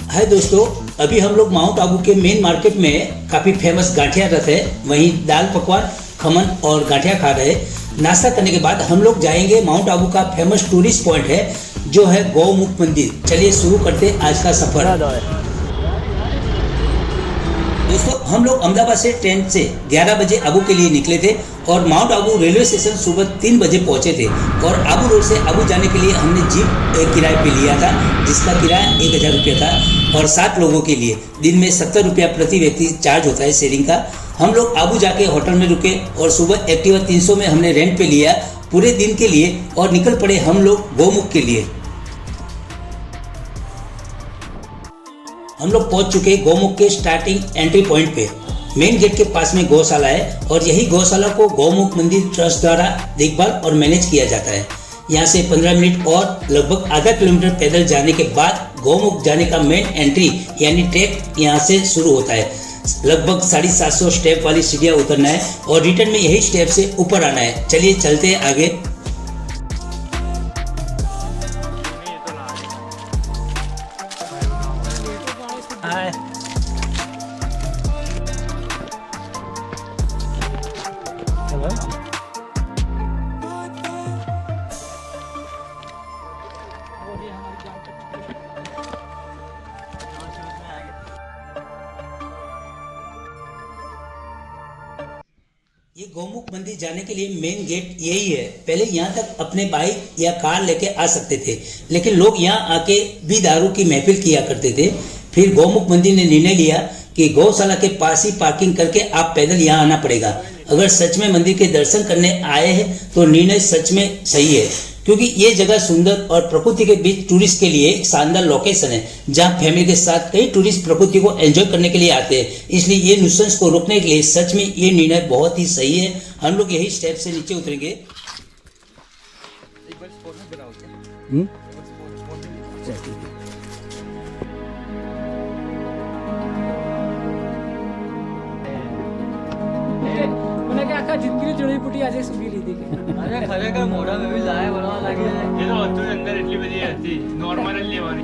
हाय दोस्तों, अभी हम लोग माउंट आबू के मेन मार्केट में काफ़ी फेमस गाठिया रथ है, वहीं दाल पकवान, खमन और गाठिया खा रहे। नाश्ता करने के बाद हम लोग जाएंगे माउंट आबू का फेमस टूरिस्ट पॉइंट है जो है गौमुख मंदिर। चलिए शुरू करते हैं आज का सफर। दोस्तों, हम लोग अहमदाबाद से ट्रेन से 11 बजे आबू के लिए निकले थे और माउंट आबू रेलवे स्टेशन सुबह 3 बजे पहुंचे थे। और आबू रोड से आबू जाने के लिए हमने जीप किराए पे लिया था, जिसका किराया 1000 रुपया था और 7 लोगों के लिए दिन में 70 रुपया प्रति व्यक्ति चार्ज होता है शेयरिंग का। हम लोग आबू जाके होटल में रुके और सुबह एक्टिवा 300 में हमने रेंट पे लिया पूरे दिन के लिए और निकल पड़े हम लोग गौमुख के लिए। हम लोग पहुंच चुके गौमुख के स्टार्टिंग एंट्री पॉइंट पे। मेन गेट के पास में गौशाला है और यही गौशाला को गौमुख मंदिर ट्रस्ट द्वारा देखभाल और मैनेज किया जाता है। यहाँ से 15 मिनट और लगभग आधा किलोमीटर पैदल जाने के बाद गौमुख जाने का मेन एंट्री यानी ट्रैक यहाँ से शुरू होता है। लगभग 750 स्टेप वाली सीढ़ियाँ उतरना है और रिटर्न में यही स्टेप से ऊपर आना है। चलिए चलते हैं आगे। ये गौमुख मंदिर जाने के लिए मेन गेट यही है। पहले यहाँ तक अपने बाइक या कार लेके आ सकते थे, लेकिन लोग यहाँ आके भी दारू की महफिल किया करते थे। फिर गौमुख मंदिर ने निर्णय लिया कि गौशाला के पास ही पार्किंग करके आप पैदल यहाँ आना पड़ेगा। अगर सच में मंदिर के दर्शन करने आए हैं तो निर्णय सच में सही है, क्योंकि ये जगह सुंदर और प्रकृति के बीच टूरिस्ट के लिए एक शानदार लोकेशन है, जहाँ फैमिली के साथ कई टूरिस्ट प्रकृति को एंजॉय करने के लिए आते हैं। इसलिए ये न्यूसेंस को रोकने के लिए सच में ये निर्णय बहुत ही सही है। हम लोग यही स्टेप से नीचे उतरेंगे। जिंदगी जुड़ी पुटी आज सुगी ली थी अरे खरेखर मोड़ा में भी लाए बनावा लगे ये तो अच्छे अंदर इतनी बड़ी आती नॉर्मल लेवानी।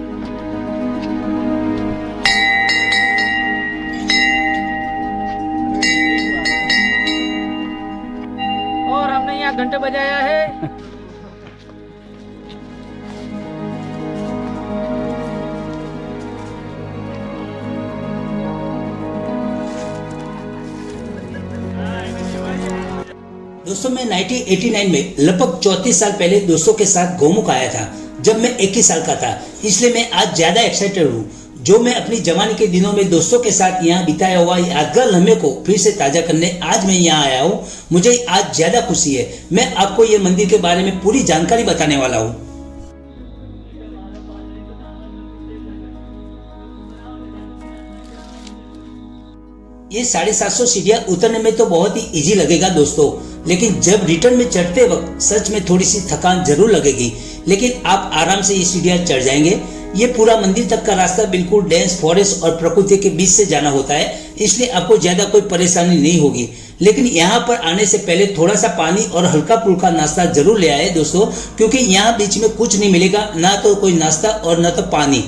और हमने यहाँ घंटे बजाया है। दोस्तों, मैं 1989 में लगभग 34 साल पहले दोस्तों के साथ गौमुख आया था, जब मैं 21 साल का था। इसलिए मैं आज ज्यादा एक्साइटेड हूँ, जो मैं अपनी जवानी के दिनों में दोस्तों के साथ यहाँ बिताया हुआ यादगार लम्हे को फिर से ताजा करने आज मैं यहाँ आया हूँ। मुझे आज ज्यादा खुशी है। मैं आपको ये मंदिर के बारे में पूरी जानकारी बताने वाला हूँ। ये 750 सीढ़ियाँ उतरने में तो बहुत ही इजी लगेगा दोस्तों, लेकिन जब रिटर्न में चढ़ते वक्त सच में थोड़ी सी थकान जरूर लगेगी, लेकिन आप आराम से ये सीढ़ियाँ चढ़ जाएंगे। ये पूरा मंदिर तक का रास्ता बिल्कुल डेंस फॉरेस्ट और प्रकृति के बीच से जाना होता है, इसलिए आपको ज्यादा कोई परेशानी नहीं होगी। लेकिन यहाँ पर आने से पहले थोड़ा सा पानी और हल्का फुल्का नाश्ता जरूर ले आए दोस्तों, क्योंकि यहाँ बीच में कुछ नहीं मिलेगा, ना तो कोई नाश्ता और ना तो पानी।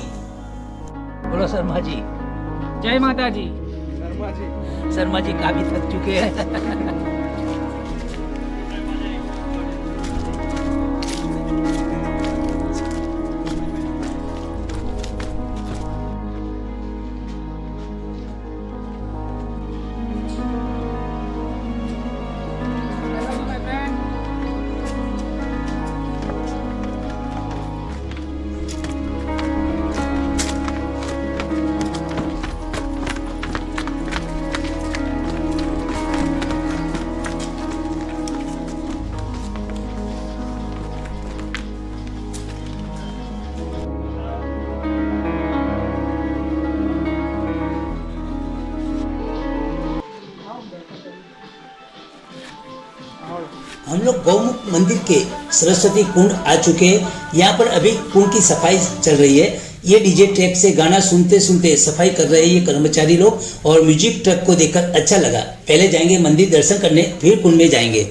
बोलो शर्मा जी। जय माता जी। शर्मा जी काफी थक चुके हैं। हम लोग गौमुख मंदिर के सरस्वती कुंड आ चुके हैं। यहाँ पर अभी कुंड की सफाई चल रही है। ये डीजे ट्रैक से गाना सुनते सुनते सफाई कर रहे हैं ये कर्मचारी लोग, और म्यूजिक ट्रक को देखकर अच्छा लगा। पहले जाएंगे मंदिर दर्शन करने, फिर कुंड में जाएंगे।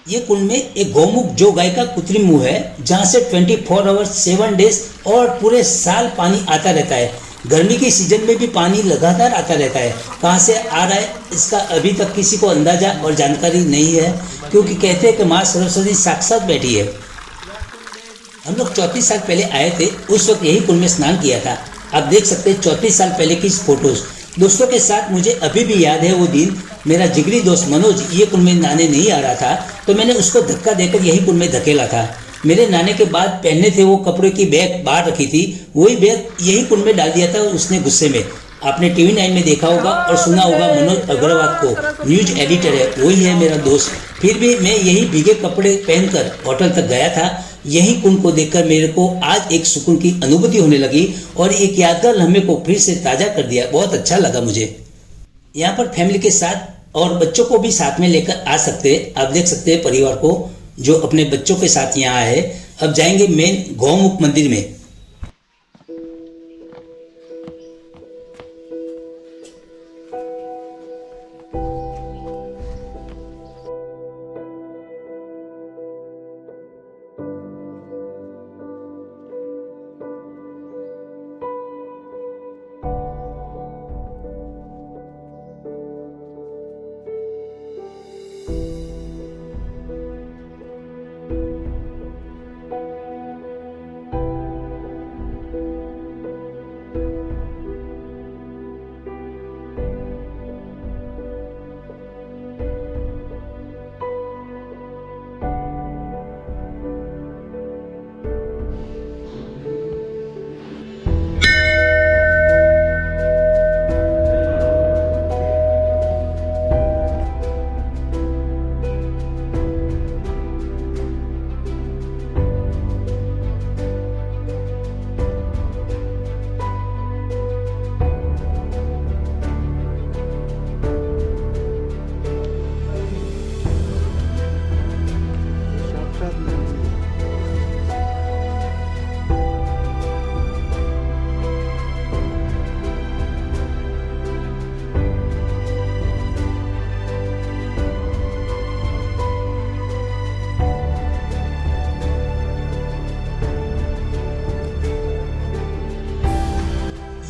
ये कुंड में एक गौमुख जो गाय का कृत्रिम मुंह है, जहाँ से 24 आवर्स 7 डेज और पूरे साल पानी आता रहता है। गर्मी के सीजन में भी पानी लगातार आता रहता है। कहाँ से आ रहा है इसका अभी तक किसी को अंदाजा और जानकारी नहीं है, क्योंकि कहते हैं कि माँ सरस्वती साक्षात बैठी है। हम लोग 34 साल पहले आए थे, उस वक्त यही कुंड में स्नान किया था। आप देख सकते हैं 34 साल पहले की फोटोज। दोस्तों के साथ मुझे अभी भी याद है वो दिन। मेरा जिगरी दोस्त मनोज ये कुंड में नहाने नहीं आ रहा था, तो मैंने उसको धक्का देकर यही कुंड में धकेला था। मेरे नहाने के बाद पहनने थे वो कपड़े की बैग बाहर रखी थी, वही बैग यही कुंड में डाल दिया था उसने गुस्से में। आपने टीवी 9 में देखा होगा और सुना होगा मनोज अग्रवाल को, न्यूज एडिटर है, वही है मेरा दोस्त। फिर भी मैं यही भीगे कपड़े पहनकर होटल तक गया था। यही कुंड को देखकर मेरे को आज एक सुकून की अनुभूति होने लगी और एक यादगार लम्हे को फिर से ताज़ा कर दिया। बहुत अच्छा लगा मुझे। यहाँ पर फैमिली के साथ और बच्चों को भी साथ में लेकर आ सकते हैं। आप देख सकते हैं परिवार को जो अपने बच्चों के साथ यहाँ आए। अब जाएंगे मेन गौमुख मंदिर में।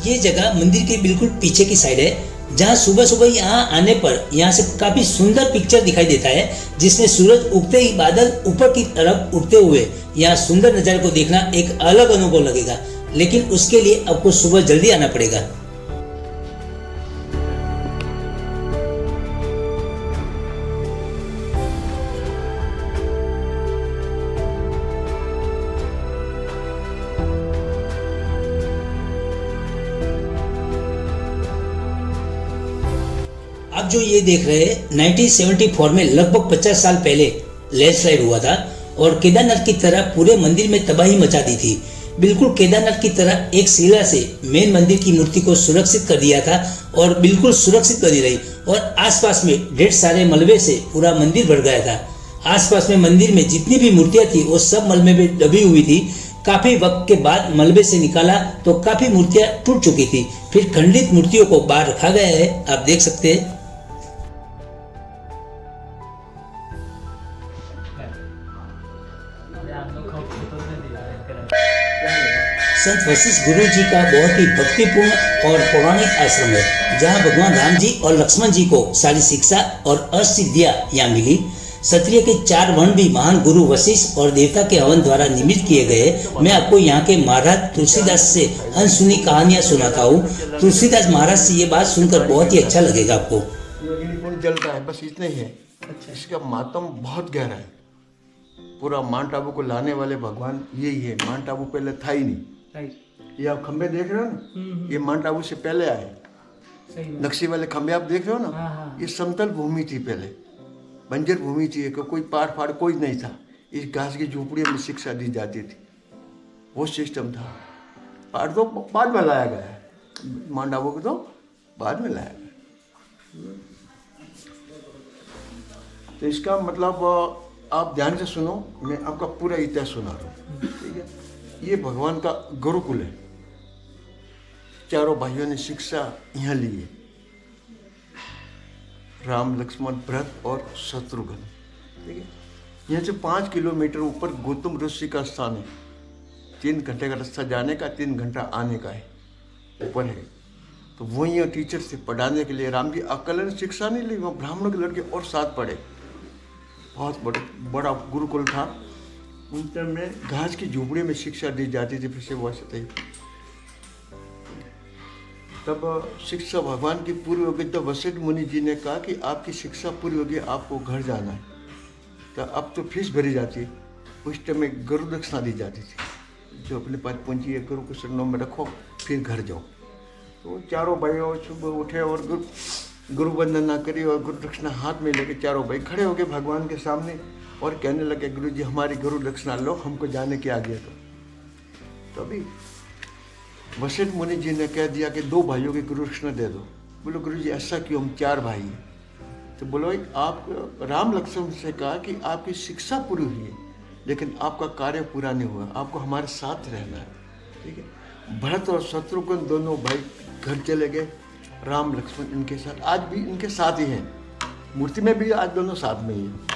ये जगह मंदिर के बिल्कुल पीछे की साइड है, जहाँ सुबह सुबह यहाँ आने पर यहाँ से काफी सुंदर पिक्चर दिखाई देता है, जिसमें सूरज उगते ही बादल ऊपर की तरफ उड़ते हुए यहाँ सुंदर नज़ारे को देखना एक अलग अनुभव लगेगा। लेकिन उसके लिए आपको सुबह जल्दी आना पड़ेगा। आप जो ये देख रहे हैं 1974 में लगभग 50 साल पहले लैंडस्लाइड हुआ था और केदारनाथ की तरह पूरे मंदिर में तबाही मचा दी थी। बिल्कुल केदारनाथ की तरह एक शिला से मेन मंदिर की मूर्ति को सुरक्षित कर दिया था और बिल्कुल सुरक्षित बनी रही और आसपास में ढेर सारे मलबे से पूरा मंदिर भर गया था। आसपास में मंदिर में जितनी भी मूर्तियां थी वो सब मलबे में दबी हुई थी। काफी वक्त के बाद मलबे से निकाला तो काफी मूर्तियां टूट चुकी थी। फिर खंडित मूर्तियों को बाहर रखा गया है, आप देख सकते हैं। संत वशिष्ठ गुरु जी का बहुत ही भक्तिपूर्ण और पौराणिक आश्रम है, जहाँ भगवान राम जी और लक्ष्मण जी को सारी शिक्षा और अष्टसिद्धियां यहाँ मिली। क्षत्रिय के 4 वर्ण भी महान गुरु वशिष्ठ और देवता के हवन द्वारा निर्मित किए गए। मैं आपको यहाँ के महाराज तुलसीदास से अनसुनी कहानियाँ सुनाता हूँ। तुलसीदास महाराज से ये बात सुनकर बहुत ही अच्छा लगेगा आपको। जलता है, बस इतना ही है। इसका मातम बहुत गहरा है। पूरा माउंट आबू को लाने वाले भगवान यही है। माउंट आबू पहले था ही नहीं। ये आप खंबे देख रहे हो ना, ये माउंट आबू से पहले आए। नक्शे वाले खंबे आप देख रहे हो ना, ये समतल भूमि थी, पहले बंजर भूमि थी, कोई पहाड़ फाड़ कोई नहीं था। इस घास की झोपड़ियों में शिक्षा दी जाती थी, वो सिस्टम था। पहाड़ तो बाद में लाया गया है, माउंट आबू को तो बाद में लाया गया। तो इसका मतलब आप ध्यान से सुनो, मैं आपका पूरा इतिहास सुना रहा हूँ, ठीक है। ये भगवान का गुरुकुल है। चारों भाइयों ने शिक्षा यहाँ ली है, राम लक्ष्मण भरत और शत्रुघ्न, ठीक है। यहाँ से 5 किलोमीटर ऊपर गौतम ऋषि का स्थान है। 3 घंटे का रास्ता जाने का, 3 घंटा आने का है, ऊपर है। तो वहीं टीचर से पढ़ाने के लिए राम जी अकेले ने शिक्षा नहीं ली, वहाँ ब्राह्मणों के लड़के और साथ पढ़े। बहुत बड़ा गुरुकुल था। उन टाइम में घास की झोपड़ी में शिक्षा दी जाती थी, फिर से वो ऐसे तब शिक्षा भगवान की पूरी होगी। तो वशिष्ठ मुनि जी ने कहा कि आपकी शिक्षा पूरी होगी, आपको घर जाना है। तो अब तो फीस भरी जाती है, उस टाइम में गुरु दक्षिणा दी जाती थी, जो अपने पास पूंजी है गुरु को शरणों में रखो, फिर घर जाओ। तो चारों भाइयों सुबह उठे और गुरु वंदना करी और गुरु दक्षिणा हाथ में लेके चारों भाई खड़े हो गए भगवान के सामने और कहने लगे, गुरु जी हमारी गुरु दक्षिणा लो, हमको जाने की आज्ञा दो। तभी वशिष्ठ मुनि जी ने कह दिया कि 2 भाइयों की गुरु दक्षिणा दे दो। बोलो गुरु जी ऐसा क्यों, हम 4 भाई हैं। तो बोलो आप राम लक्ष्मण से कहा कि आपकी शिक्षा पूरी हुई है, लेकिन आपका कार्य पूरा नहीं हुआ, आपको हमारे साथ रहना है। ठीक है। भरत और शत्रुघ्न दोनों भाई घर चले गए, राम लक्ष्मण इनके साथ, आज भी इनके साथ ही हैं, मूर्ति में भी आज दोनों साथ में ही हैं।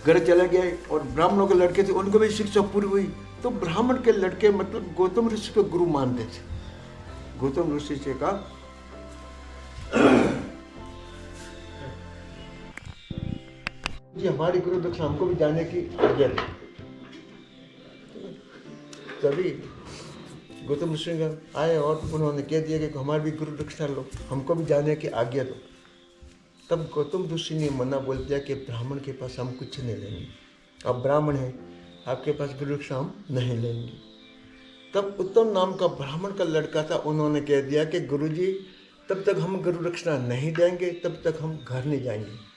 घर चले गए और ब्राह्मणों के लड़के थे, उनको भी शिक्षा पूरी हुई। तो ब्राह्मण के लड़के मतलब गौतम ऋषि को गुरु मानते थे। गौतम ऋषि से कहा जी हमारी गुरु दक्षिणा हमको भी जाने की आज्ञा दे। तभी गौतम ऋषि आए और उन्होंने कह दिया कि हमारी भी गुरु दक्षिणा लो, हमको भी जाने की आज्ञा दो। तब गौतम ऋषि ने मना बोल दिया कि ब्राह्मण के पास हम कुछ नहीं लेंगे, अब ब्राह्मण है, आपके पास गुरु दक्षिणा हम नहीं लेंगे। तब उत्तम नाम का ब्राह्मण का लड़का था, उन्होंने कह दिया कि गुरुजी तब तक हम गुरु दक्षिणा नहीं देंगे, तब तक हम घर नहीं जाएंगे।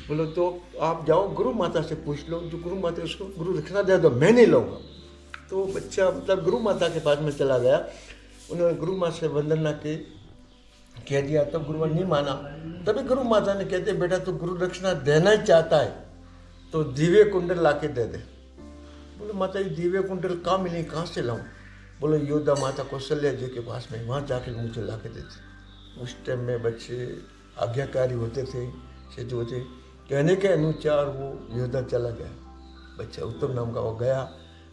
बोलो तो आप जाओ गुरु माता से पूछ लो, जो गुरु माता उसको गुरु दक्षिणा दे दो, मैं नहीं लूँगा। तो बच्चा मतलब गुरु माता के पास में चला गया, उन्होंने गुरु माता से वंदना की, कह दिया। तब गुरु नहीं माना। तभी गुरु माता ने कहते बेटा तो गुरु दक्षिणा देना ही चाहता है तो दिव्य कुंडल ला के दे दे। बोले माता ये दिव्य कुंडल कहाँ मिली, कहाँ से लाऊं? बोले योद्धा माता कौशल्या जी के पास में, वहाँ जाके मुझे ला के देते। उस टाइम में बच्चे आज्ञाकारी होते थे, सिद्ध होते, कहने के अनुसार वो योद्धा चला गया। बच्चा उत्तम नाम का वो गया,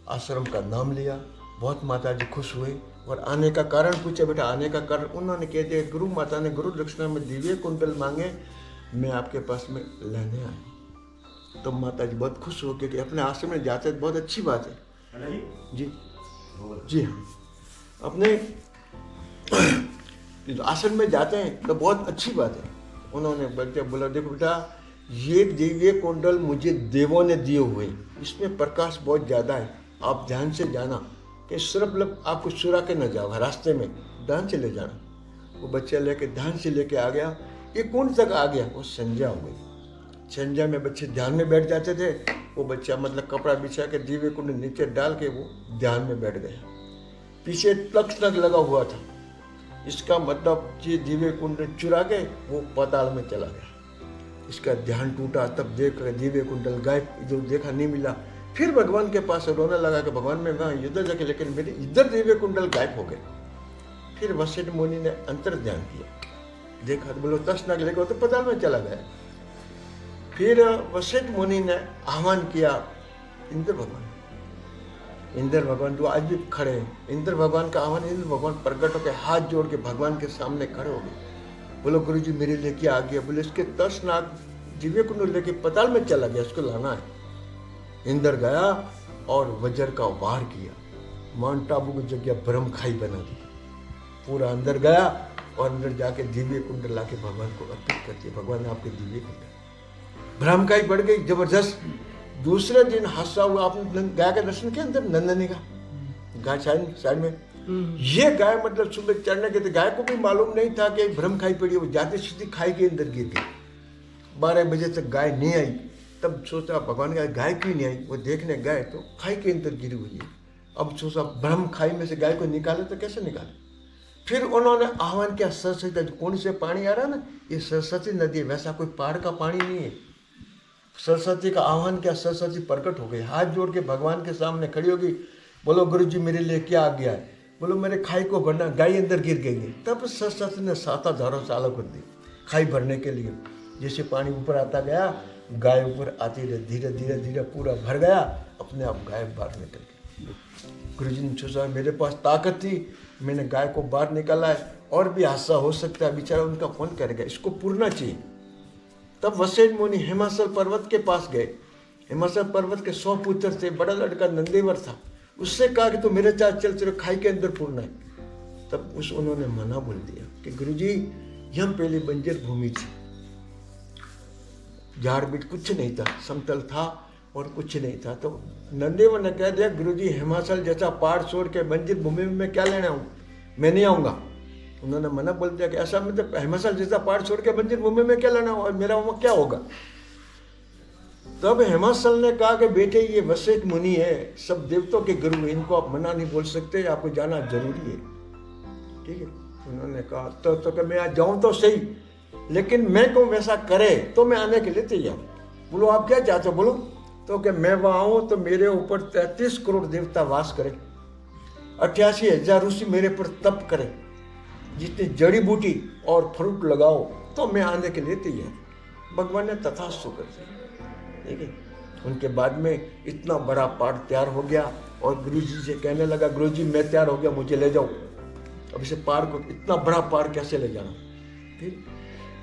आश्रम का नाम लिया, बहुत माता जी खुश हुए और आने का कारण पूछा, बेटा आने का कारण? उन्होंने कह दिया गुरु माता ने गुरु दक्षिणा में दिव्य कुंडल मांगे, मैं आपके पास में लेने आया। तो माता जी बहुत खुश हो गए कि अपने आश्रम में जाते हैं, बहुत अच्छी बात है जी। जी हाँ, अपने आश्रम में जाते हैं तो बहुत अच्छी बात है। उन्होंने बच्चे बोला देखो बेटा ये दिव्य कुंडल मुझे देवों ने दिए हुए, इसमें प्रकाश बहुत ज़्यादा है, आप ध्यान से जाना कि सिर्फ लोग आपको चुरा के न जाओ, रास्ते में ध्यान से ले जाना। वो बच्चा लेके ध्यान से लेके आ गया। ये कौन तक आ गया? वो संध्या हो गई। संध्या में बच्चे ध्यान में बैठ जाते थे, वो बच्चा मतलब कपड़ा बिछा के दिव्य कुंड नीचे डाल के वो ध्यान में बैठ गया। पीछे तख्त लगा हुआ था, इसका मतलब ये दिव्य कुंड चुरा के वो पाताल में चला गया। इसका ध्यान टूटा, तब देख कर दिव्य कुंडल गायब, जो देखा नहीं मिला। फिर भगवान के पास रोने लगा कि भगवान मैं वहाँ इधर जाके, लेकिन मेरे इधर दिव्य कुंडल गायब हो गए। फिर वशिष्ठ मुनि ने अंतर ध्यान किया, देखा तो बोलो तस्नाग लेकर तो पाताल में चला गया। फिर वशिष्ठ मुनि ने आह्वान किया इंद्र भगवान। इंद्र भगवान तो आज भी खड़े हैं। इंद्र भगवान का आह्वान, इंद्र भगवान प्रकट होकर हाथ जोड़ के भगवान के सामने खड़े हो गए। बोलो गुरु जी मेरे लिए क्या आ गया? बोले इसके 10 नाग दिव्य कुंड लेके पाताल में चला गया, उसको लाना है। इंद्र गया और वज्र का वार किया, माउंट आबू की जगह ब्रह्म खाई बना दी। पूरा अंदर गया और अंदर जाके दिव्य कुंड ला के भगवान को अर्पित कर दिया। भगवान ने आपके दिव्य कुंड, ब्रह्म खाई बढ़ गई जबरदस्त। दूसरे दिन हादसा हुआ, आपने गाय का दर्शन किया अंदर नंदनी का, गाय साइड में। ये गाय मतलब सुबह चढ़ने के थे, गाय को भी मालूम नहीं था कि ब्रह्म खाई पड़ी, वो जाते सीधी खाई के अंदर गिर गई। 12 बजे तक गाय नहीं आई, तब सोचा भगवान का गाय क्यों नहीं आई? वो देखने गए तो खाई के अंदर गिरी हुई है। अब सोचा ब्रह्म खाई में से गाय को निकाले तो कैसे निकाले? फिर उन्होंने आह्वान किया सरस्वती, कौन से पानी आ रहा है ना, ये सरस्वती नदी है, वैसा कोई पहाड़ का पानी नहीं है। सरस्वती का आह्वान किया, सरस्वती प्रकट हो गई, हाथ जोड़ के भगवान के सामने खड़ी होगी। बोलो गुरु जी मेरे लिए क्या आ गया है? बोलो मेरे खाई को भरना, गाय अंदर गिर गई है। तब सरस्वती ने 7 धारा चालू कर दी खाई भरने के लिए। जैसे पानी ऊपर आता गया, गाय ऊपर आती रही, धीरे धीरे धीरे पूरा भर गया, अपने आप गाय बाहर निकल गई। गुरुजी ने सोचा मेरे पास ताकत थी, मैंने गाय को बाहर निकाला है, और भी हादसा हो सकता है, बेचारा उनका कौन करेगा, इसको पूरना चाहिए। तब वशिष्ठ मुनि हिमाचल पर्वत के पास गए। हिमाचल पर्वत के 100 पुत्र थे, बड़ा लड़का नंदेवर था, उससे कहा कि तो मेरे साथ चल, तेरे खाई के अंदर पूरना है। तब उन्होंने मना बोल दिया कि गुरुजी यहाँ पहले बंजर भूमि थी, झाड़ बीट कुछ नहीं था, समतल था और कुछ नहीं था। तो नंदेवर ने कह दिया गुरुजी हिमाचल जैसा पहाड़ छोड़ के बंजर भूमि में मैं क्या लेने आऊँ, मैं नहीं आऊँगा। उन्होंने मना बोल दिया कि ऐसा मतलब हिमाचल जैसा पहाड़ छोड़ के बंजर भूमि में क्या लेना और मेरा वहाँ क्या होगा। तब हिमाचल ने कहा कि बेटे ये वशिष्ठ मुनि है, सब देवताओं के गुरु, इनको आप मना नहीं बोल सकते, आपको जाना जरूरी है। ठीक है, उन्होंने कहा तो मैं आज जाऊँ तो सही, लेकिन मैं को वैसा करे तो मैं आने के लिए तैयार। बोलो आप क्या चाहते हो, बोलो। तो कि मैं वहाँ आऊँ तो मेरे ऊपर 33 करोड़ देवता वास करे, 88,000 ऋषि मेरे पर तप करे, जितनी जड़ी बूटी और फ्रूट लगाओ तो मैं आने के लिए तैयार। भगवान ने तथास्तु कर दिया। ठीक है, उनके बाद में इतना बड़ा पाठ तैयार हो गया और गुरुजी से कहने लगा गुरुजी मैं तैयार हो गया, मुझे ले जाओ। अब इसे पहाड़ को इतना बड़ा पहाड़ कैसे ले जाना।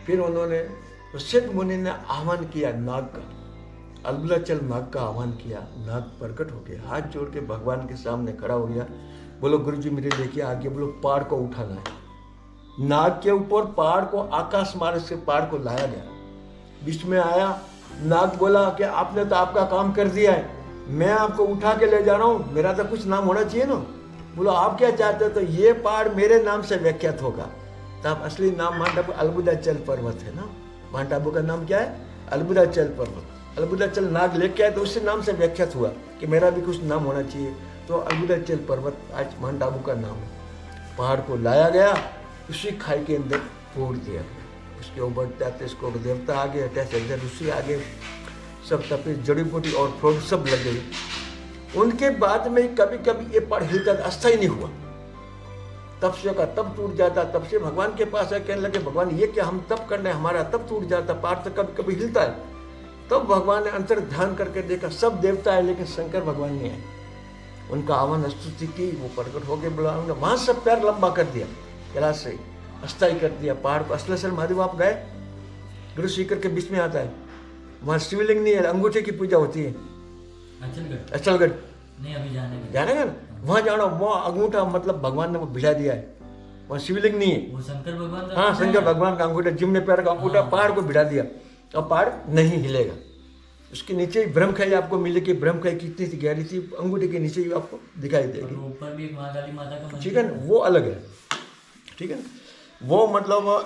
फिर उन्होंने वशिष्ठ मुनि ने आह्वान किया नाग का, अलबुलाचल नाग का आह्वान किया। नाग प्रकट हो गया, हाथ जोड़ के भगवान के सामने खड़ा हो गया। बोलो गुरुजी मेरे देखिए आगे, बोलो पहाड़ को उठाना है। नाग के ऊपर पहाड़ को आकाश मार्ग से पहाड़ को लाया गया। बीच में आया नाग, बोला कि आपने तो आपका काम कर दिया है, मैं आपको उठा के ले जा रहा हूँ, मेरा तो कुछ नाम होना चाहिए ना। बोलो आप क्या चाहते हो, तो ये पहाड़ मेरे नाम से व्याख्यात होगा। तब असली नाम माउंट आबू अलबुलाचल पर्वत है ना। माउंट आबू का नाम क्या है, अलबुलाचल पर्वत। अलबुलाचल नाग लेके आए तो उसी नाम से व्याख्यात हुआ कि मेरा भी कुछ नाम होना चाहिए, तो अलबुलाचल पर्वत आज माउंट आबू का नाम है। पहाड़ को लाया गया, उसी खाई के अंदर फोड़ दिया गया। उसके ऊपर 33 करोड़ देवता आ गए, 88,000 ऋषि आ गए, सब तपे जड़ी बूटी और फ्रूट सब लग गई। उनके बाद में कभी कभी ये पहाड़ हिलता, अस्थायी नहीं हुआ। तपस्या का तब टूट जाता, तब से भगवान के पास है, कहने लगे भगवान ये क्या हम तप करने, हमारा तब टूट जाता, पहाड़ तो कभी कभी हिलता है। तब भगवान ने अंतर ध्यान करके देखा सब देवता है लेकिन शंकर भगवान नहीं है। उनका आह्वान स्तुति की, वो प्रकट हो गए, बोला वहां सब पैर लंबा कर दिया, कैलाश से अस्थायी कर दिया पहाड़ को। असलेश्वर महादेव आप गए, गुरु सीकर के बीच में आता है, वहाँ शिवलिंग नहीं है, अंगूठे की पूजा होती है। अचलगढ़ नहीं अभी जाने का ना, वहाँ जाना, वहाँ अंगूठा मतलब भगवान ने वो भिड़ा दिया है, वहाँ शिवलिंग नहीं है। वो शंकर भगवान का, हाँ शंकर भगवान का अंगूठा, जिम्ने पैर का अंगूठा पहाड़ को भिड़ा दिया, अब पहाड़ नहीं हिलेगा। उसके नीचे ही ब्रह्मखाई आपको मिलेगी, ब्रह्मखाई कितनी थी गहरी थी, अंगूठे के नीचे ही आपको दिखाई देगी। ऊपर भी एक महाकाली माता का मंदिर, ठीक है ना, वो अलग है। ठीक है ना, वो मतलब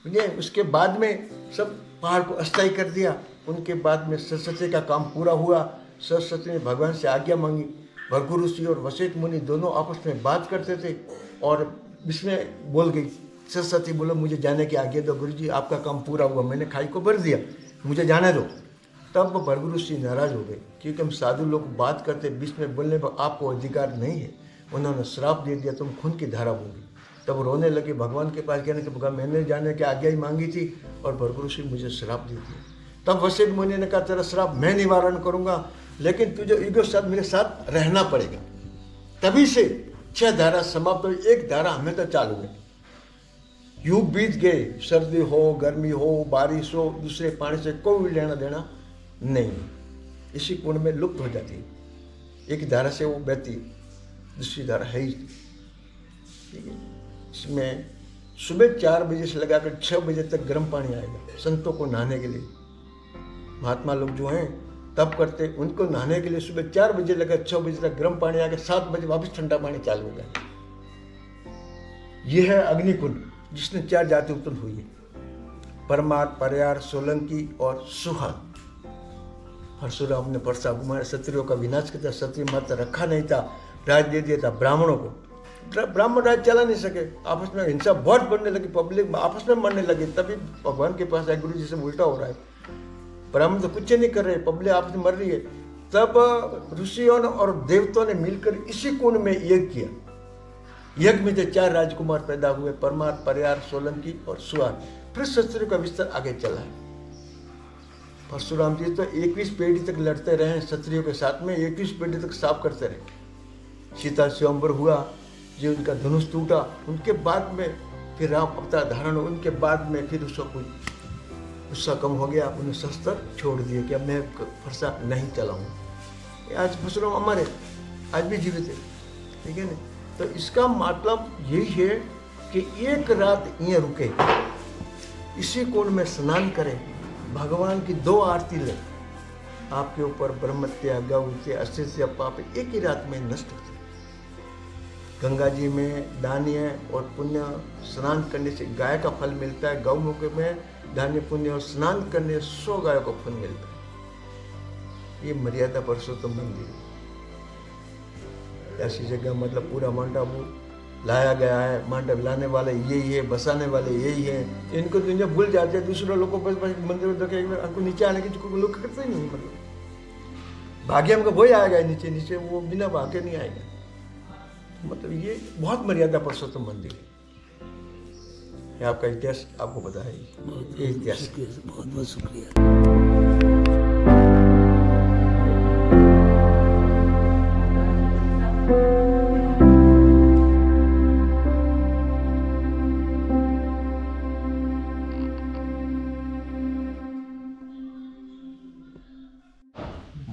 ये उसके बाद में सब पहाड़ को अस्थायी कर दिया। उनके बाद में सरस्वती का काम पूरा हुआ। सरस्वती ने भगवान से आज्ञा मांगी। भृगु ऋषि और वशिष्ठ मुनि दोनों आपस में बात करते थे और इसमें बोल गई सरस्वती, बोलो मुझे जाने की आज्ञा दो, गुरुजी आपका काम पूरा हुआ, मैंने खाई को भर दिया, मुझे जाने दो। तब भृगु ऋषि नाराज हो गए क्योंकि हम साधु लोग बात करते, बीच में बोलने पर आपको अधिकार नहीं है। उन्होंने श्राप दे दिया, तुम खून की धारा होगी। तब रोने लगे, भगवान के पास कहने के भगवान मैंने जाने की आज्ञा ही मांगी थी और भृगु ऋषि मुझे श्राप दे दिया। तब वशिष्ठ मुनि ने कहा तेरा श्राप मैं निवारण करूंगा, लेकिन तुझे ईगो साथ मेरे साथ रहना पड़ेगा। तभी से 6 धारा समाप्त हुई, 1 धारा हमें तो चालू है। युग बीत गए, सर्दी हो गर्मी हो बारिश हो, दूसरे पानी से कोई लेना देना नहीं, इसी कुंड में लुप्त हो जाती है। एक धारा से वो बहती, दूसरी धारा है ही। ठीक है, इसमें सुबह 4 बजे से लगाकर 6 बजे तक गर्म पानी आएगा संतों को नहाने के लिए। महात्मा लोग जो हैं तब करते, उनको नहाने के लिए सुबह 4 बजे लगा 6 बजे तक गर्म पानी आकर 7 बजे वापस ठंडा पानी चालू हो जाए। यह है अग्निकुंड जिसने 4 जाति उत्पन्न हुई है, परमार, परयार, सोलंकी और सुहान। परशुराम ने परसा घुमाया, क्षत्रियों का विनाश किया, क्षत्रिय मत रखा नहीं था, राज दे दिया था ब्राह्मणों को। ब्राह्मण राज चला नहीं सके, आपस में हिंसा बहुत बढ़ने लगी, पब्लिक आपस में मरने लगी। तभी भगवान के पास आए, गुरु जी से उल्टा हो रहा है, ब्राह्मण तो कुछ नहीं कर रहे, पब्लिक आपस में मर रही है। तब ऋषियों और देवताओं ने मिलकर इसी कुंड में यज्ञ किया। यज्ञ में जो 4 राजकुमार पैदा हुए, परमार, परयार, सोलंकी और सुहान। फिर क्षत्रियों का विस्तार आगे चला है। परशुराम जी तो 21 पीढ़ी तक लड़ते रहे क्षत्रियों के साथ में, 21 पीढ़ी तक साफ करते रहे। सीता स्वयंवर हुआ, जो उनका धनुष टूटा, उनके बाद में फिर राम अवतार धारण, उनके बाद में फिर उसका कुछ गुस्सा कम हो गया, उन्हें शस्त्र छोड़ दिए कि अब मैं फरसा नहीं चलाऊंगा। आज परशुराम हमारे आज भी जीवित है, ठीक है ना। तो इसका मतलब यही है कि एक रात ये रुके, इसी कोण में स्नान करें, भगवान की 2 आरती ले, आपके ऊपर ब्रह्मत्या, गौत्या, अशिष्य, पाप एक ही रात में नष्ट होते। गंगा जी में दान्य और पुण्य स्नान करने से गाय का फल मिलता है, गौमुख में दान्य पुण्य और स्नान करने 100 गायों का फल मिलता है। ये मर्यादा पुरुषोत्तम मंदिर ऐसी जगह, मतलब पूरा माउंट आबू लाया गया है। माउंट आबू लाने वाले यही है, बसाने वाले यही है। इनको दुनिया भूल जाते हैं, दूसरे लोगों पर मंदिर में देखे हमको नीचे आने की तो लोग करते ही नहीं। मतलब भाग्य हमको वही आएगा नीचे नीचे, वो बिना भाग्य नहीं आएगा। मतलब ये बहुत मर्यादा पुरुषोत्तम मंदिर है। ये आपका इतिहास आपको पता है, ये इतिहास। बहुत बहुत शुक्रिया।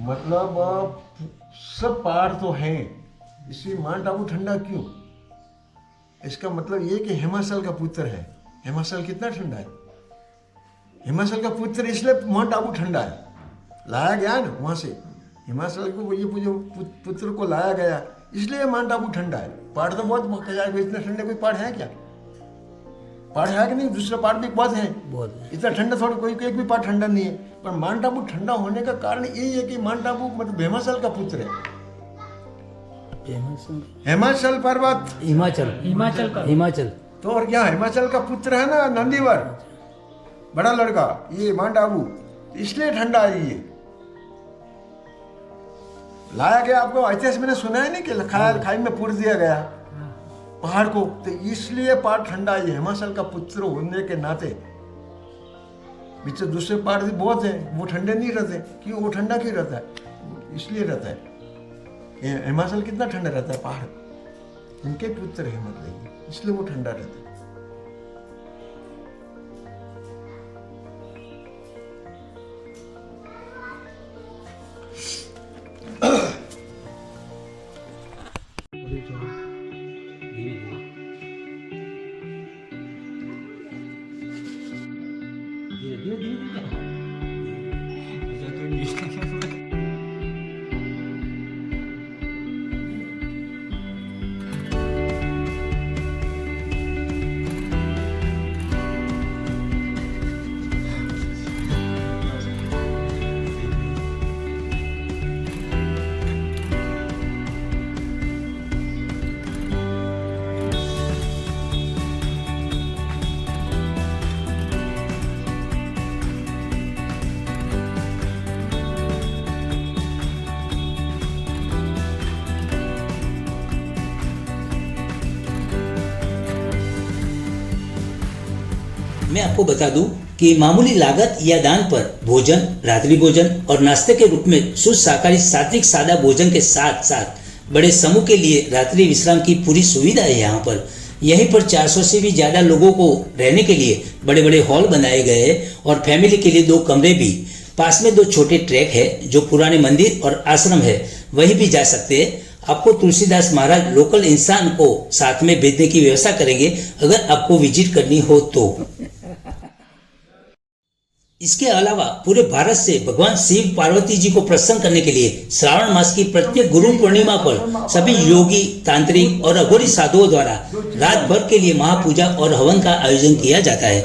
मतलब सब पहाड़ तो हैं, इसलिए माउंट आबू ठंडा क्यों? इसका मतलब ये कि हिमाचल का पुत्र है। हिमाचल कितना ठंडा है? हिमाचल का पुत्र इसलिए माउंट आबू ठंडा है, लाया गया ना वहाँ से। हिमाचल को ये पुत्र को लाया गया, इसलिए माउंट आबू ठंडा है। पहाड़ तो बहुत इतने ठंडे कोई पहाड़ है क्या? पहाड़ है कि नहीं? दूसरे पहाड़ भी बहुत हैं, इतना ठंडा थोड़ा कोई एक भी पहाड़ ठंडा नहीं है। पर माउंट आबू ठंडा होने का कारण यही है कि माउंट आबू मतलब हिमाचल का पुत्र है। हिमाचल पर्वत, हिमाचल तो और क्या, हिमाचल का पुत्र है ना नंदीवर, बड़ा लड़का, ये माउंट आबू, इसलिए ठंडा है। ये लाया गया, आपको इतिहास मैंने सुना है नहीं कि खाई में पूर दिया गया पहाड़ को, तो इसलिए पहाड़ ठंडा है। हिमाचल का पुत्र होने के नाते, पीछे दूसरे पहाड़ भी बहुत हैं, वो ठंडे नहीं रहते। क्यों? वो ठंडा क्यों रहता है? इसलिए रहता है। हिमाचल कितना ठंडा रहता है पहाड़, उनके पुत्र है, मतलब इसलिए वो ठंडा रहता है। मैं आपको बता दूं कि मामूली लागत या दान पर भोजन, रात्रि भोजन और नाश्ते के रूप में शुद्ध शाकाहारी सात्विक सादा भोजन के साथ साथ बड़े समूह के लिए रात्रि विश्राम की पूरी सुविधा है। यहाँ पर यहीं पर 400 से भी ज्यादा लोगों को रहने के लिए बड़े बड़े हॉल बनाए गए हैं और फैमिली के लिए 2 कमरे भी। पास में 2 छोटे ट्रैक है जो पुराने मंदिर और आश्रम है, वहीं भी जा सकते हैं। आपको तुलसीदास महाराज लोकल इंसान को साथ में भेजने की व्यवस्था करेंगे अगर आपको विजिट करनी हो तो। इसके अलावा पूरे भारत से भगवान शिव पार्वती जी को प्रसन्न करने के लिए श्रावण मास की प्रत्येक गुरु पूर्णिमा पर सभी योगी, तांत्रिक और अघोरी साधुओं द्वारा रात भर के लिए महापूजा और हवन का आयोजन किया जाता है।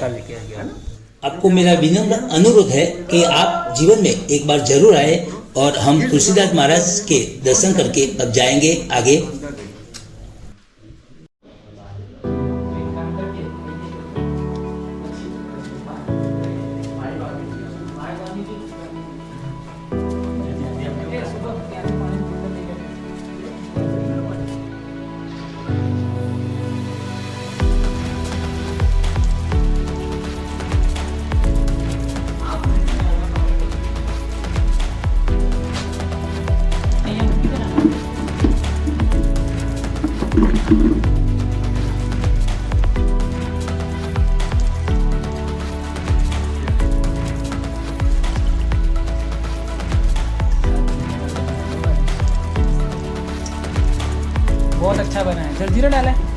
आपको मेरा विनम्र अनुरोध है कि आप जीवन में एक बार जरूर आए और हम तुलसीदास महाराज के दर्शन करके अब जाएंगे आगे। जीरो डाला है।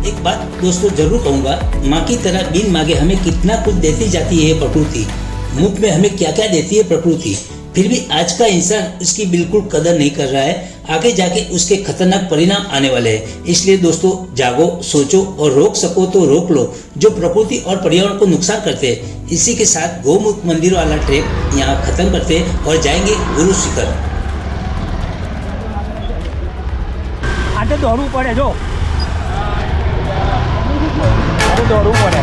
एक बात दोस्तों जरूर कहूँगा, माँ की तरह बिन मांगे हमें कितना कुछ देती जाती है प्रकृति। मुफ्त में हमें क्या क्या देती है प्रकृति, फिर भी आज का इंसान उसकी बिल्कुल कदर नहीं कर रहा है। आगे जाके उसके खतरनाक परिणाम आने वाले हैं। इसलिए दोस्तों जागो, सोचो और रोक सको तो रोक लो जो प्रकृति और पर्यावरण को नुकसान करते हैं। इसी के साथ गौमुख मंदिर वाला ट्रैक यहाँ खत्म करते हैं और जाएंगे गुरु शिखर। आटे दौड़વું પડે જો દોડવું પડે।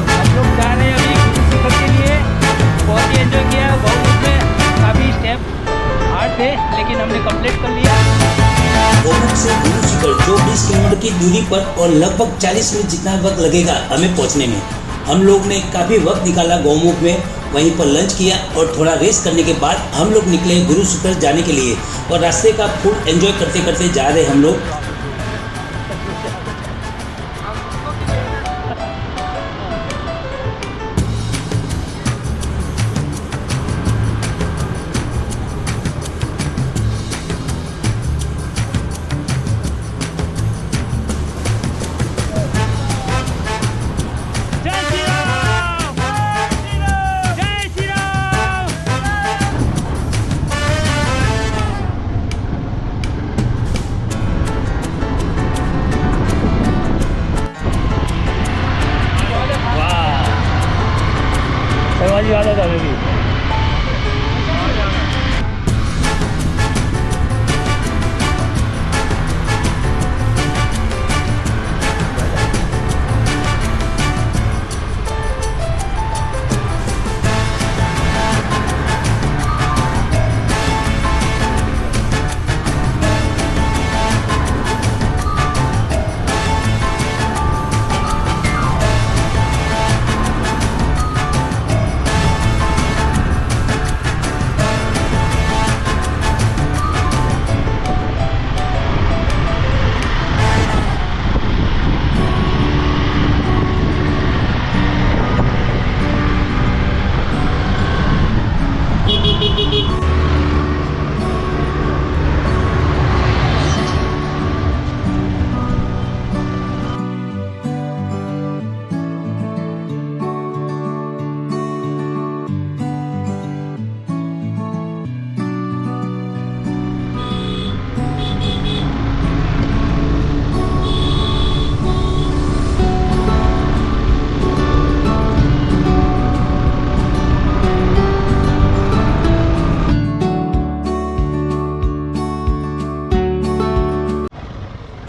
हम लोग जा रहे हैं अभी गुरु शिखर के लिए। बहुत ही एंजॉय किया। गौमुख में काफ़ी स्टेप हार्ड थे लेकिन हमने कंप्लीट कर लिया। गौमुख से गुरु शिखर जो 20 किलोमीटर की दूरी पर और लगभग 40 मिनट जितना वक्त लगेगा हमें पहुंचने में। हम लोग ने काफ़ी वक्त निकाला गौमुख में, वहीं पर लंच किया और थोड़ा रेस्ट करने के बाद हम लोग निकले गुरु शिखर जाने के लिए। और रास्ते का फुल एंजॉय करते करते जा रहे हम लोग। दरवाजे वाला था अभी।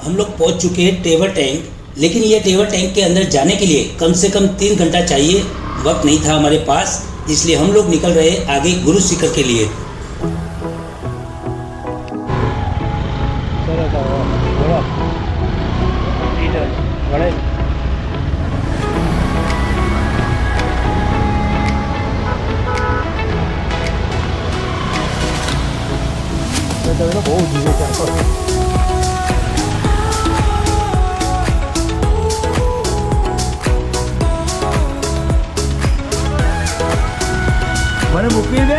हम लोग पहुंच चुके हैं टेवर टैंक, लेकिन ये टेवर टैंक के अंदर जाने के लिए कम से कम 3 घंटा चाहिए। वक्त नहीं था हमारे पास, इसलिए हम लोग निकल रहे आगे गुरु शिखर के लिए। મને મૂકી દે।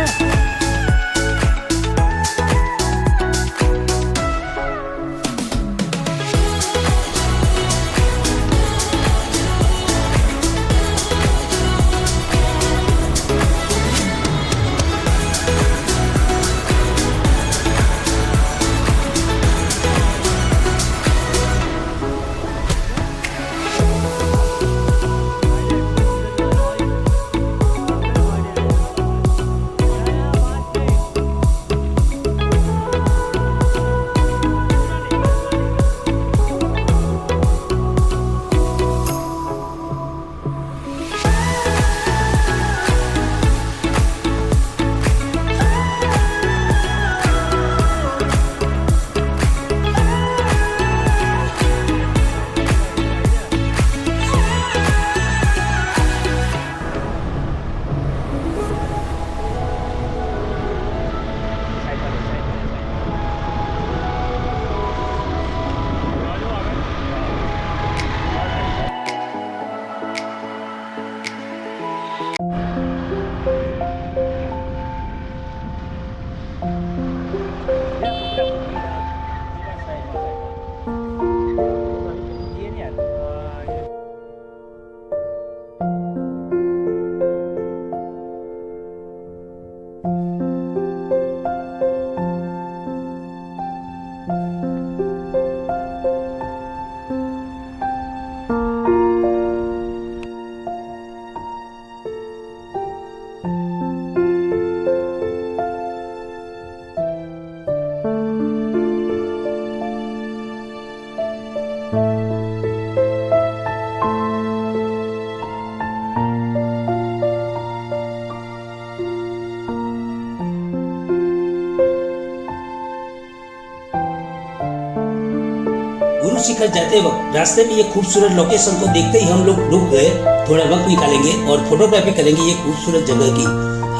गुरु शिखर जाते वक्त रास्ते में ये खूबसूरत लोकेशन को देखते ही हम लोग रुक गए, थोड़ा वक्त निकालेंगे और फोटोग्राफी करेंगे ये खूबसूरत जगह की।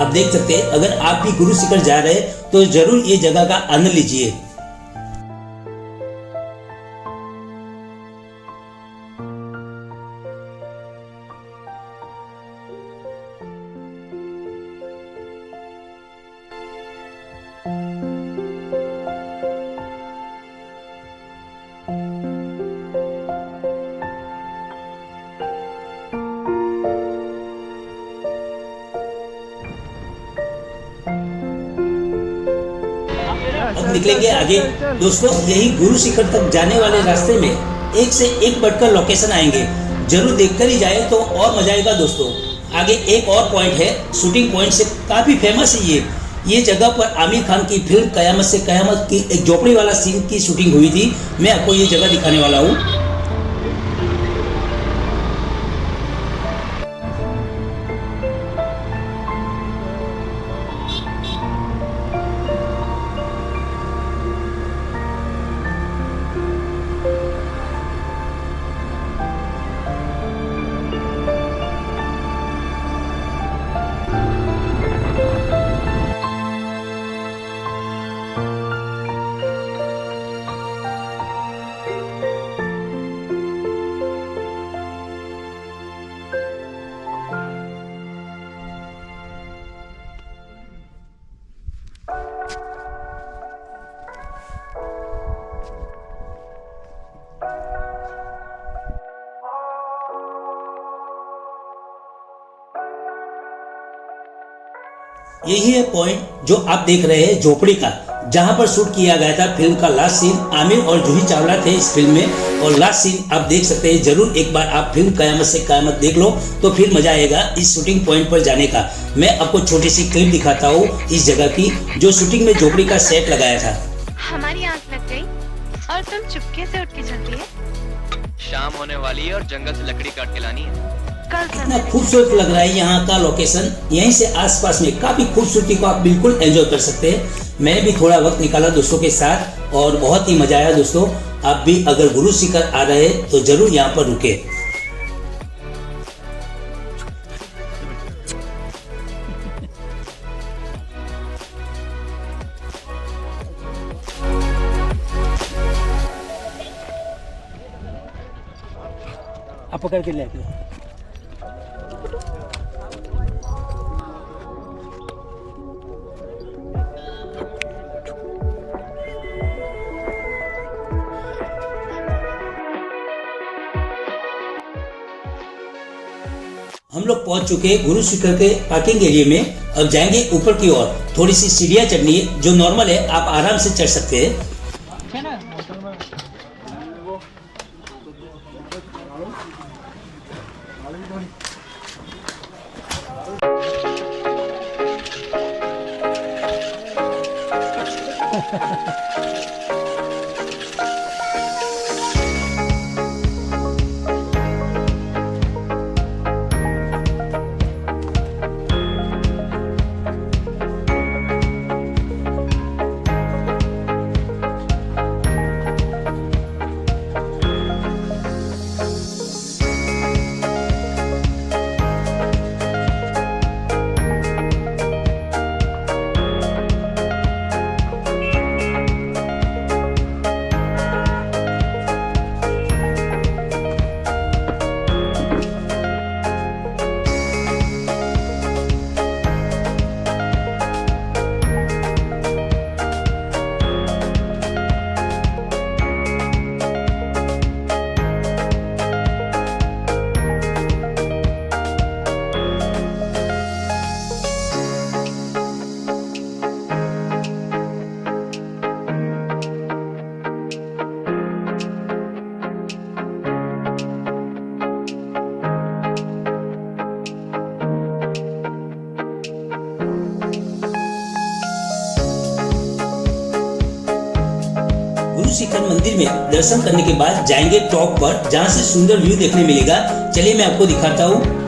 आप देख सकते हैं, अगर आप भी गुरु शिखर जा रहे हैं तो जरूर ये जगह का आनंद लीजिए। अब निकलेंगे आगे दोस्तों। यही गुरु शिखर तक जाने वाले रास्ते में एक से एक बढ़कर लोकेशन आएंगे, जरूर देखकर ही जाए तो और मजा आएगा दोस्तों। आगे एक और पॉइंट है, शूटिंग पॉइंट से काफी फेमस है ये जगह पर आमिर खान की फिल्म कयामत से कयामत की एक झोपड़ी वाला सीन की शूटिंग हुई थी। मैं आपको ये जगह दिखाने वाला हूँ। यही है पॉइंट जो आप देख रहे हैं, झोपड़ी का, जहां पर शूट किया गया था फिल्म का लास्ट सीन। आमिर और जूही चावला थे इस फिल्म में और लास्ट सीन आप देख सकते हैं। जरूर एक बार आप फिल्म कयामत से कयामत देख लो तो फिर मजा आएगा इस शूटिंग पॉइंट पर जाने का। मैं आपको छोटी सी क्लिप दिखाता हूँ इस जगह की, जो शूटिंग में झोपड़ी का सेट लगाया था। हमारी आंख लग गई और तुम चुपके से उठ के चलती है। शाम होने वाली है और जंगल से लकड़ी काट के लानी है। कितना खूबसूरत लग रहा है यहाँ का लोकेशन। यहीं से आसपास में काफी खूबसूरती को आप बिल्कुल एंजॉय कर सकते हैं। मैंने भी थोड़ा वक्त निकाला दोस्तों के साथ और बहुत ही मजा आया दोस्तों। आप भी अगर गुरु शिखर आ रहे हैं तो जरूर यहाँ पर रुके। आप पकड़ के लेके हम लोग पहुंच चुके हैं गुरु शिखर के पार्किंग एरिया में। अब जाएंगे ऊपर की ओर। थोड़ी सी सीढ़ियां चढ़नी है जो नॉर्मल है, आप आराम से चढ़ सकते हैं। गुरु शिखर मंदिर में दर्शन करने के बाद जाएंगे टॉप पर, जहां से सुंदर व्यू देखने मिलेगा। चलिए मैं आपको दिखाता हूँ।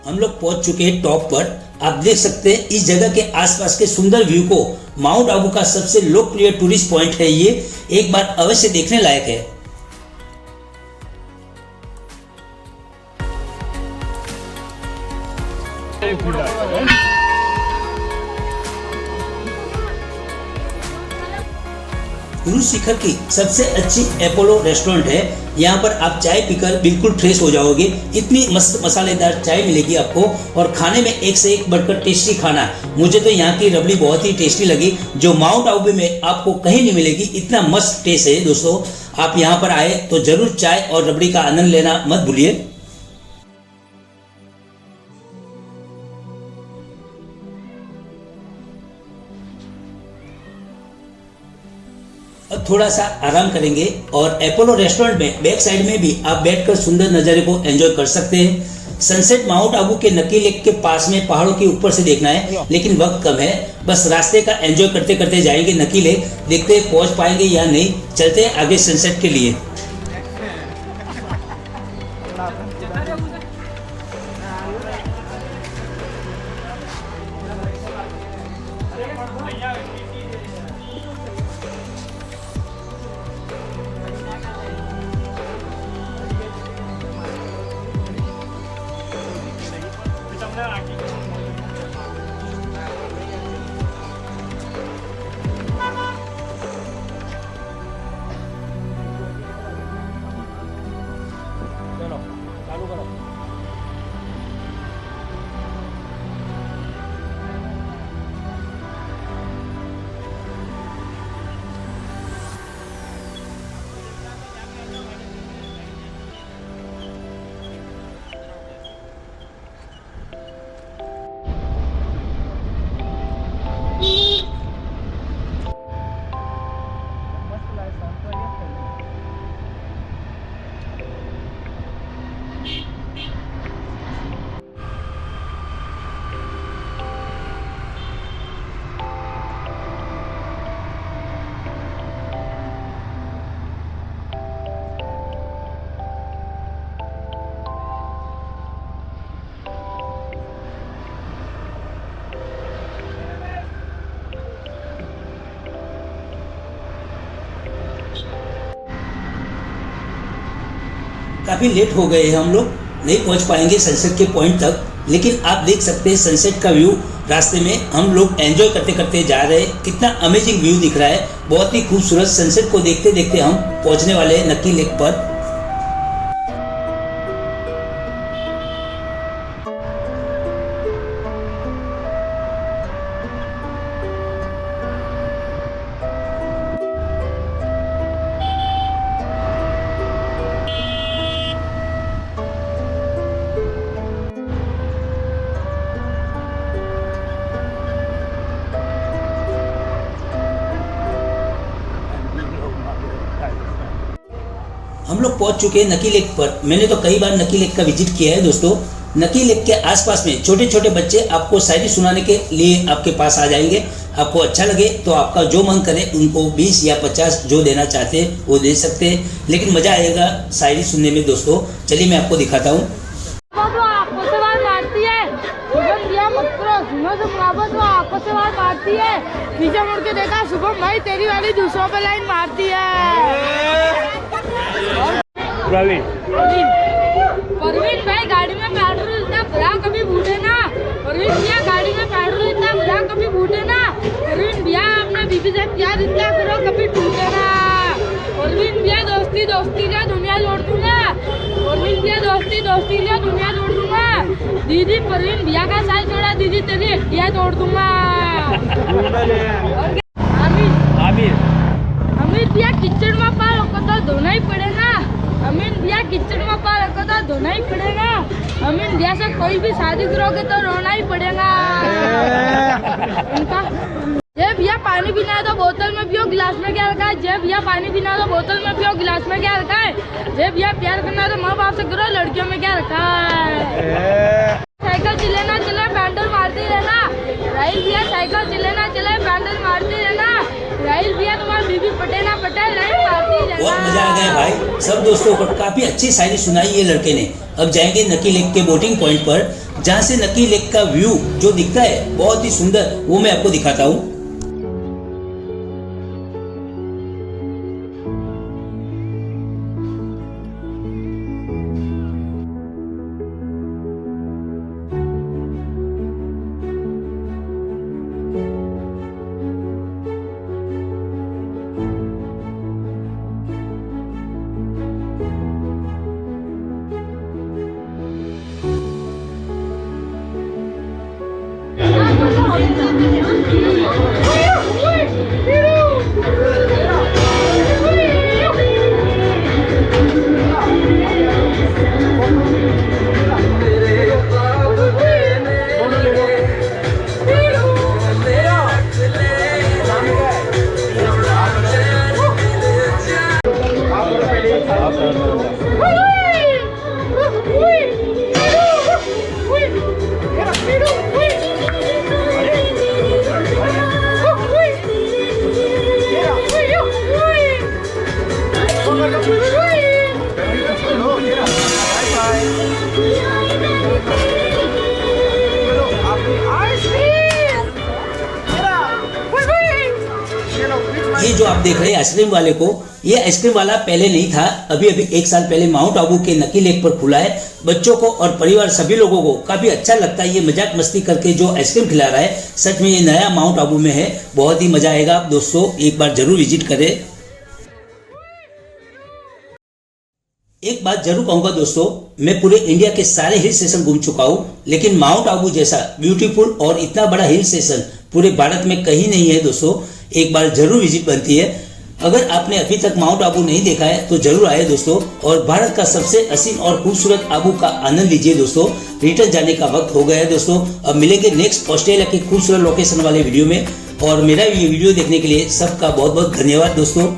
हम लोग पहुंच चुके हैं टॉप पर। आप देख सकते हैं इस जगह के आसपास के सुंदर व्यू को। माउंट आबू का सबसे लोकप्रिय टूरिस्ट पॉइंट है ये, एक बार अवश्य देखने लायक है। गुरु शिखर की सबसे अच्छी अपोलो रेस्टोरेंट है। यहाँ पर आप चाय पीकर बिल्कुल फ्रेश हो जाओगे। इतनी मस्त मसालेदार चाय मिलेगी आपको और खाने में एक से एक बढ़कर टेस्टी खाना। मुझे तो यहाँ की रबड़ी बहुत ही टेस्टी लगी, जो माउंट आबू में आपको कहीं नहीं मिलेगी। इतना मस्त टेस्ट है दोस्तों। आप यहाँ पर आए तो जरूर चाय और रबड़ी का आनंद लेना मत भूलिए। अब थोड़ा सा आराम करेंगे और अपोलो रेस्टोरेंट में बैक साइड में भी आप बैठकर सुंदर नज़ारे को एंजॉय कर सकते हैं। सनसेट माउंट आबू के नक्की लेक के पास में पहाड़ों के ऊपर से देखना है, लेकिन वक्त कम है। बस रास्ते का एंजॉय करते करते जाएंगे नक्की लेक। देखते हैं पहुंच पाएंगे या नहीं। चलते हैं आगे सनसेट के लिए। काफ़ी लेट हो गए हैं हम लोग, नहीं पहुंच पाएंगे सनसेट के पॉइंट तक। लेकिन आप देख सकते हैं सनसेट का व्यू रास्ते में हम लोग एंजॉय करते करते जा रहे हैं। कितना अमेजिंग व्यू दिख रहा है, बहुत ही खूबसूरत। सनसेट को देखते देखते हम पहुंचने वाले हैं नक्की लेक पर। हम लोग पहुंच चुके हैं नक्की लेक पर। मैंने तो कई बार नक्की लेक का विजिट किया है दोस्तों। नक्की लेक के आसपास में छोटे छोटे बच्चे आपको शायरी सुनाने के लिए आपके पास आ जाएंगे। आपको अच्छा लगे तो आपका जो मन करे उनको 20 या 50 जो देना चाहते हैं वो दे सकते हैं, लेकिन मज़ा आएगा शायरी सुनने में दोस्तों। चलिए मैं आपको दिखाता हूँ। पीछे मुड़ के देखा शुभम भाई तेरी वाली दूसरों पे लाइन मारती है। परवीन भाई गाड़ी में पेट्रोल इतना भरा कभी भूले ना। परवीन भैया गाड़ी में पेट्रोल इतना भरा कभी भूले ना। परवीन भैया अपने बीबी से प्यार इतना करो कभी टूटे ना। परवीन भैया दोस्ती दोस्ती लिया दुनिया जोड़ दूंगा। परवीन भैया दोस्ती दोस्ती लिया दुनिया जोड़ दूंगा। दीदी परवीन भैया का साथ छोड़ा, दीदी तेरी हड्डियाँ तोड़ दूंगा। अमित भैया किचड़ में पार को तो धोना ही पड़ेगा। अमित भैया किचड़ में पार को तो धोना ही पड़ेगा। अमित भैया से कोई भी शादी करोगे तो रोना ही पड़ेगा। उनका ये भैया पानी पीना है तो बोतल में पियो, गिलास में क्या रखा है। जे भैया पानी पीना है तो बोतल में पियो, गिलास में क्या रखा है। जे भैया प्यार करना है तो माँ बाप से करो, लड़कियों में क्या रखा है। साइकिल चले ना चले पैंडल मारते रहना। राइल भैया साइकिल चले ना चले पैंडल मारते रहना। राइल भैया तुम्हारी बीबी पटे ना पटे लाइन मारती रहना। बहुत मजा आ गया भाई। सब दोस्तों को काफ़ी अच्छी शायरी सुनाई ये लड़के ने। अब जाएंगे नक्की लेक के बोटिंग पॉइंट पर। जहाँ से नकी लेक का व्यू जो दिखता है बहुत ही सुंदर, वो मैं आपको दिखाता हूँ। ये जो आप देख रहे हैं आइसक्रीम वाले को, ये आइसक्रीम वाला पहले नहीं था, अभी अभी 1 साल पहले माउंट आबू के नकी लेक पर खुला है। बच्चों को और परिवार सभी लोगों को काफी अच्छा लगता है, ये मजाक मस्ती करके जो आइसक्रीम खिला रहा है। सच में ये नया माउंट आबू में है, बहुत ही मजा आएगा। आप दोस्तों एक बार जरूर विजिट करें। एक बात जरूर कहूंगा दोस्तों, मैं पूरे इंडिया के सारे हिल स्टेशन घूम चुका हूं, लेकिन माउंट आबू जैसा ब्यूटीफुल और इतना बड़ा हिल स्टेशन पूरे भारत में कहीं नहीं है दोस्तों। एक बार जरूर विजिट बनती है। अगर आपने अभी तक माउंट आबू नहीं देखा है तो जरूर आए दोस्तों, और भारत का सबसे हसीन और खूबसूरत आबू का आनंद लीजिए दोस्तों। रिटर्न जाने का वक्त हो गया है दोस्तों। अब मिलेंगे नेक्स्ट ऑस्ट्रेलिया की खूबसूरत लोकेशन वाले वीडियो में, और मेरा ये वीडियो देखने के लिए सबका बहुत बहुत धन्यवाद दोस्तों।